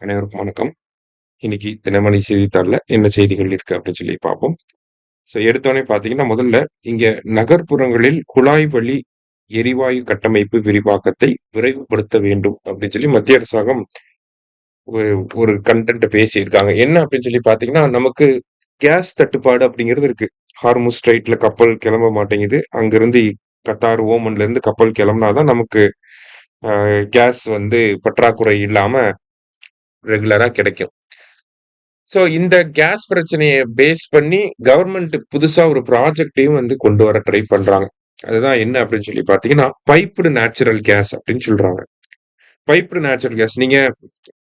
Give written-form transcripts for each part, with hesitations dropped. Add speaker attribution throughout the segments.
Speaker 1: அனைவருக்கும் வணக்கம். இன்னைக்கு தினமணி செய்தித்தாள்ல என்ன செய்திகள் இருக்கு அப்படின்னு சொல்லி பார்ப்போம். எடுத்தோனே பார்த்தீங்கன்னா, முதல்ல இங்க நகர்ப்புறங்களில் குழாய் வழி எரிவாயு கட்டமைப்பு விரிவாக்கத்தை விரைவுபடுத்த வேண்டும் அப்படின்னு சொல்லி மத்திய அரசாங்கம் ஒ ஒரு கன்டென்ட்ட பேசியிருக்காங்க. என்ன அப்படின்னு சொல்லி பார்த்தீங்கன்னா, நமக்கு கேஸ் தட்டுப்பாடு அப்படிங்கிறது இருக்கு. ஹார்முஸ் ஸ்ட்ரெய்ட்ல கப்பல் கிளம்ப மாட்டேங்குது. அங்கிருந்து கத்தார், ஓமன்லேருந்து கப்பல் கிளம்புனா தான் நமக்கு கேஸ் பற்றாக்குறை இல்லாம ரெகுலரா கிடைக்கும். இந்த கேஸ் பிரச்சனைய பேஸ் பண்ணி கவர்ன்மெண்ட் புதுசா ஒரு ப்ராஜெக்ட்டையும் கொண்டு வர ட்ரை பண்றாங்க. அதுதான் என்ன அப்படின்னு சொல்லி பார்த்தீங்கன்னா, பைப்டு நேச்சுரல் கேஸ் அப்படின்னு சொல்றாங்க. பைப்டு நேச்சுரல் கேஸ் நீங்க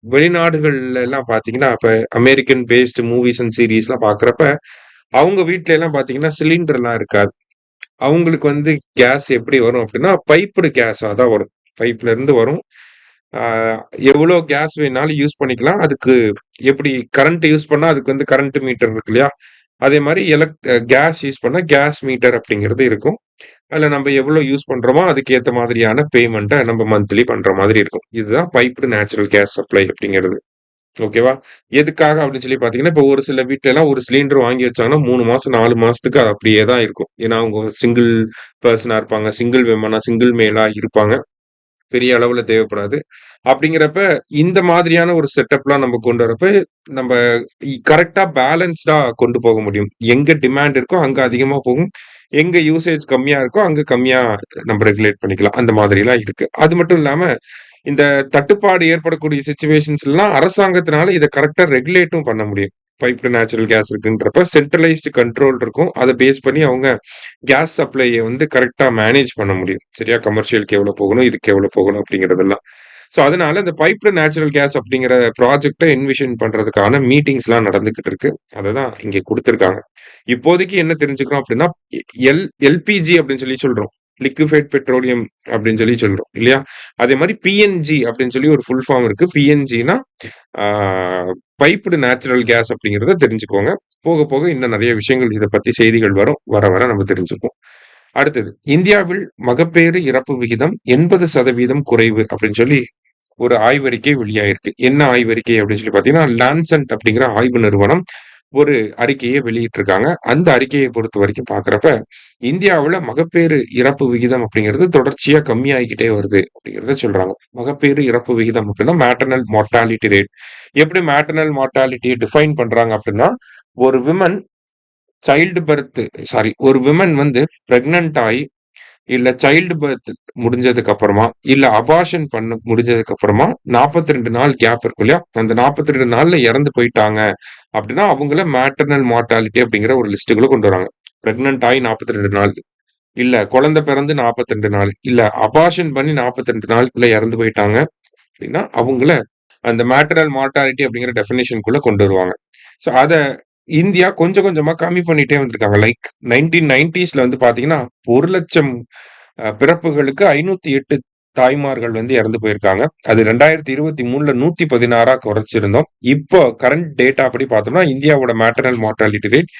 Speaker 1: வெளிநாடுகள்ல எல்லாம் பார்த்தீங்கன்னா, இப்ப அமெரிக்கன் பேஸ்டு மூவிஸ் அண்ட் சீரிஸ்லாம் பார்க்குறப்ப, அவங்க வீட்ல எல்லாம் பார்த்தீங்கன்னா, சிலிண்டர்லாம் இருக்காது. அவங்களுக்கு கேஸ் எப்படி வரும் அப்படின்னா, பைப்டு கேஸா தான் வரும். பைப்ல இருந்து வரும். ஆ எவ்வளோ கேஸ் வேணாலும் யூஸ் பண்ணிக்கலாம். அதுக்கு எப்படி கரண்ட் யூஸ் பண்ணா அதுக்கு கரண்ட் மீட்டர் இருக்கு இல்லையா? அதே மாரி கேஸ் யூஸ் பண்ணா கேஸ் மீட்டர் அப்படிங்கிறது இருக்கும். அதுல நம்ம எவ்வளோ யூஸ் பண்றோமோ அதுக்கு ஏத்த மாதிரியான பேமெண்ட்ட நம்ம மந்த்லி பண்ற மாதிரி இருக்கும். இதுதான் பைப்டு நேச்சுரல் கேஸ் சப்ளை அப்படிங்கிறது. ஓகேவா? எதுக்காக அப்படின்னு சொல்லி பார்த்தீங்கன்னா, இப்போ ஒரு சில வீட்லலாம் ஒரு சிலிண்டர் வாங்கி வச்சாங்கன்னா 3 மாசம், 4 மாசத்துக்கு அது அப்படியே தான் இருக்கும். ஏன்னா, அவங்க சிங்கிள் பெர்சனா இருப்பாங்க. சிங்கிள் விமனா, சிங்கிள் மேலா இருப்பாங்க. பெரிய அளவுல தேவைப்படாது. அப்படிங்கிறப்ப, இந்த மாதிரியான ஒரு செட்டப்லாம் நம்ம கொண்டு வரப்ப, நம்ப கரெக்ட்டா பேலன்ஸ்டா கொண்டு போக முடியும். எங்க டிமாண்ட் இருக்கோ, அங்க அதிகமா போகும். எங்க யூசேஜ் கம்மியா இருக்கோ, அங்க கம்மியா நம்ம ரெகுலேட் பண்ணிக்கலாம். அந்த மாதிரிலாம் இருக்கு. அது மட்டும் இல்லாம, இந்த தட்டுப்பாடு ஏற்படக்கூடிய சிச்சுவேஷன்ஸ்லாம் அரசாங்கத்தினால இத கரெக்ட்டா ரெகுலேட்டும் பண்ண முடியும். பைப்டு நேச்சுரல் கேஸ் இருக்குன்றப்ப சென்ட்ரலைஸ்டு கண்ட்ரோல் இருக்கும். அத பேஸ் பண்ணி அவங்க கேஸ் சப்ளைய கரெக்ட்டா மேனேஜ் பண்ண முடியும். சரியா? கமர்ஷியலுக்கு எவ்வளோ போகணும், இதுக்கு எவ்வளோ போகணும் அப்படிங்கிறதெல்லாம். அதனால இந்த பைப்டு நேச்சுரல் கேஸ் அப்படிங்கிற ப்ராஜெக்ட்ட என்விஷன் பண்றதுக்கான மீட்டிங்ஸ்லாம் நடந்துகிட்டு இருக்கு. அததான் இங்க குடுத்திருக்காங்க. இப்போதைக்கு என்ன தெரிஞ்சுக்கிறோம் அப்படின்னா, எ எல் எல்பிஜி அப்படின்னு சொல்லி சொல்றோம். லிக்விஃபைட் பெட்ரோலியம் அப்படின்னு சொல்லி சொல்றோம். இல்லையா? அதே மாரி பிஎன்ஜி அப்படின்னு சொல்லி ஒரு ஃபுல் ஃபார்ம் இருக்கு. பிஎன்ஜின்னா ஆ பைப்டு நேச்சுரல் கேஸ் அப்படிங்கிறத தெரிஞ்சுக்கோங்க. போக போக இன்னும் நெறைய விஷயங்கள் இத பத்தி செய்திகள் வரும். வர வர நம்ம தெரிஞ்சுப்போம். அடுத்தது, இந்தியாவில் மகப்பேறு இறப்பு விகிதம் 80% குறைவு அப்படின்னு சொல்லி ஒரு ஆய்வறிக்கை வெளியாயிருக்கு. என்ன ஆய்வறிக்கை அப்படின்னு சொல்லி பார்த்தீங்கன்னா, லான்சென்ட் அப்படிங்கிற ஆய்வு நிறுவனம் ஒரு அறிக்கைய வெளியிட்டிருக்காங்க. அந்த அறிக்கைய பொறுத்தவரைக்கும் பார்க்கிறப்ப, இந்தியாவுல மகப்பேறு இறப்பு விகிதம் அப்படிங்கிறது தொடர்ச்சியா கம்மியாகிக்கிட்டே வருது அப்படிங்கிறத சொல்றாங்க. மகப்பேறு இறப்பு விகிதம் அப்படின்னா மேட்டர்னல் மார்ட்டாலிட்டி ரேட். எப்படி மேட்டர்னல் மார்ட்டாலிட்டிய டிஃபைன் பண்றாங்க அப்படின்னா, ஒரு விமன் ஒரு விமன் பிரெக்னன்ட் ஆயி, இல்ல சைல்டு பர்த் முடிஞ்சதுக்கு அப்புறமா, இல்ல அபார்ஷன் முடிஞ்சதுக்கு அப்புறமா 42 நாள் கேப் இருக்கும் இல்லையா? அந்த 42 நாள்ல இறந்து போயிட்டாங்க அப்படின்னா, அவங்கள மேட்டர்னல் மார்ட்டாலிட்டி அப்படிங்கிற ஒரு லிஸ்ட்டுக்குள்ள கொண்டு வராங்க. பிரெக்னன்ட் ஆயி 42 நாள், இல்ல குழந்தை பிறந்து 42 நாள், இல்ல அபார்ஷன் பண்ணி 42 நாளுக்குள்ள இறந்து போயிட்டாங்க அப்படின்னா, அவங்கள அந்த மேட்டர்னல் மார்ட்டாலிட்டி அப்படிங்கிற டெஃபினிஷன்க்குள்ள கொண்டு வருவாங்க. அத இந்தியா கொஞ்சம் கொஞ்சமா கம்மி பண்ணிட்டே வந்திருக்காங்க. லைக் 1990ஸ்ல பார்த்தீங்கன்னா, 1,00,000 பிறப்புகளுக்கு 508 தாய்மார்கள் இறந்து போயிருக்காங்க. அது 2023ல 116ஆ குறைச்சிருந்தோம். இப்போ கரண்ட் டேட்டா படி பார்த்தோம்னா, இந்தியாவோட மேட்டர்னல் மார்ட்டாலிட்டி ரேட்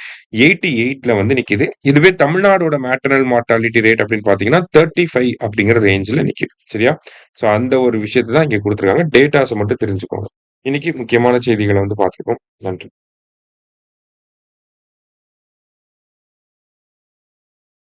Speaker 1: 88ல நிக்குது. இதுவே தமிழ்நாடோட மேட்டர்னல் மார்ட்டாலிட்டி ரேட் அப்படின்னு பார்த்தீங்கன்னா, 35 அப்படிங்கிற ரேஞ்ச்ல நிக்குது. சரியா? அந்த ஒரு விஷயத்த தான் இங்க குடுத்துருக்காங்க. டேட்டாஸ மட்டும் தெரிஞ்சுக்கோங்க. இன்னைக்கு முக்கியமான செய்திகள பார்த்துருக்கோம். நன்றி.